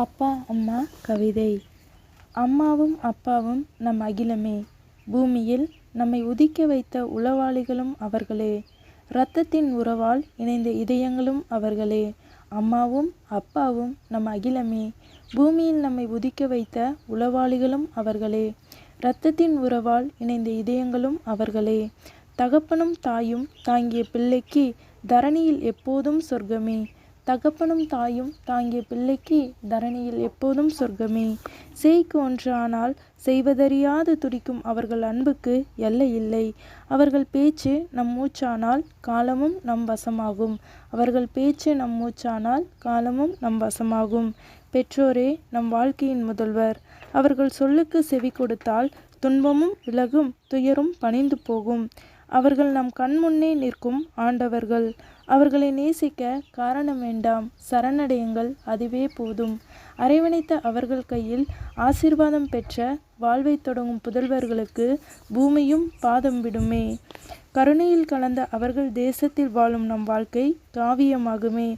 அப்பா அம்மா கவிதை. அம்மாவும் அப்பாவும் நம் அகிலமே. பூமியில் நம்மை உதிக்க வைத்த உளவாளிகளும் அவர்களே. இரத்தத்தின் உறவால் இணைந்த இதயங்களும் அவர்களே. அம்மாவும் அப்பாவும் நம் அகிலமே. பூமியில் நம்மை உதிக்க வைத்த உளவாளிகளும் அவர்களே. இரத்தத்தின் உறவால் இணைந்த இதயங்களும் அவர்களே. தகப்பனும் தாயும் தாங்கிய பிள்ளைக்கு தரணியில் எப்போதும் சொர்க்கமே. தகப்பனும் தாயும் தாங்கிய பிள்ளைக்கு தரணியில் எப்போதும் சொர்க்கமே. சேய்க்கு ஒன்று ஆனால் செய்வதறியாது துடிக்கும் அவர்கள் அன்புக்கு எல்லை இல்லை. அவர்கள் பேச்சு நம் மூச்சானால் காலமும் நம் வசமாகும். அவர்கள் பேச்சு நம் மூச்சானால் காலமும் நம் வசமாகும். பெற்றோரே நம் வாழ்க்கையின் முதல்வர். அவர்கள் சொல்லுக்கு செவி கொடுத்தால் துன்பமும் விலகும், துயரும் பணிந்து போகும். அவர்கள் நம் கண்முன்னே நிற்கும் ஆண்டவர்கள். அவர்களை நேசிக்க காரணம் வேண்டாம், சரணடையுங்கள், அதுவே போதும். அரவணைத்த அவர்கள் கையில் ஆசீர்வாதம் பெற்ற வாழ்வை தொடங்கும் புதல்வர்களுக்கு பூமியும் பாதம் விடுமே. கருணையில் கலந்த அவர்கள் தேசத்தில் வாழும் நம் வாழ்க்கை காவியமாகுமே.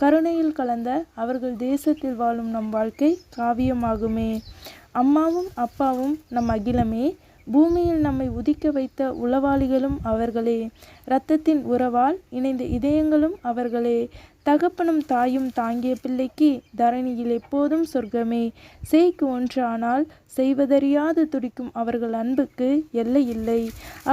கருணையில் கலந்த அவர்கள் தேசத்தில் வாழும் நம் வாழ்க்கை காவியமாகுமே. அம்மாவும் அப்பாவும் நம் அகிலமே. பூமியில் நம்மை உதிக்க வைத்த உளவாளிகளும் அவர்களே. இரத்தத்தின் உறவால் இணைந்த இதயங்களும் அவர்களே. தகப்பனும் தாயும் தாங்கிய பிள்ளைக்கு தரணியில் எப்போதும் சொர்க்கமே. சேய்க்கு ஒன்று ஆனால் செய்வதறியாது துடிக்கும் அவர்கள் அன்புக்கு எல்லை இல்லை.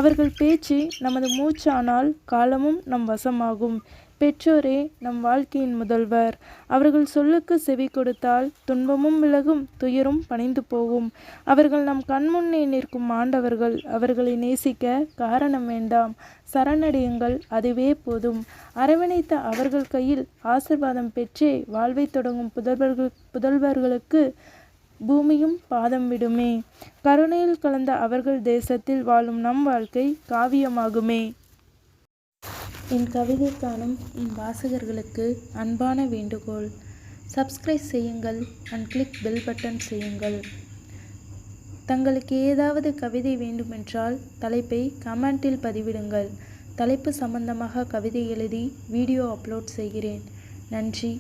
அவர்கள் பேச்சு நமது மூச்சானால் காலமும் நம் வசமாகும். பெற்றோரே நம் வாழ்க்கையின் முதல்வர். அவர்கள் சொல்லுக்கு செவி கொடுத்தால் துன்பமும் விலகும், துயரும் பணிந்து போகும். அவர்கள் நம் கண்முன்னே நிற்கும் ஆண்டவர்கள். அவர்களை நேசிக்க காரணம் வேண்டாம், சரணடையுங்கள், அதுவே போதும். அரவணைத்த அவர்கள் கையில் ஆசீர்வாதம் பெற்றே வாழ்வை தொடங்கும் புதல்வர்களுக்கு பூமியும் பாதம் விடுமே. கருணையில் கலந்த அவர்கள் தேசத்தில் வாழும் நம் வாழ்க்கை காவியமாகுமே. என் கவிதை காணும் என் வாசகர்களுக்கு அன்பான வேண்டுகோள். சப்ஸ்கிரைப் செய்யுங்கள் அண்ட் கிளிக் பெல் பட்டன் செய்யுங்கள். தங்களுக்கு ஏதாவது கவிதை வேண்டுமென்றால் தலைப்பை கமெண்டில் பதிவிடுங்கள். தலைப்பு சம்பந்தமாக கவிதை எழுதி வீடியோ அப்லோட் செய்கிறேன். நன்றி.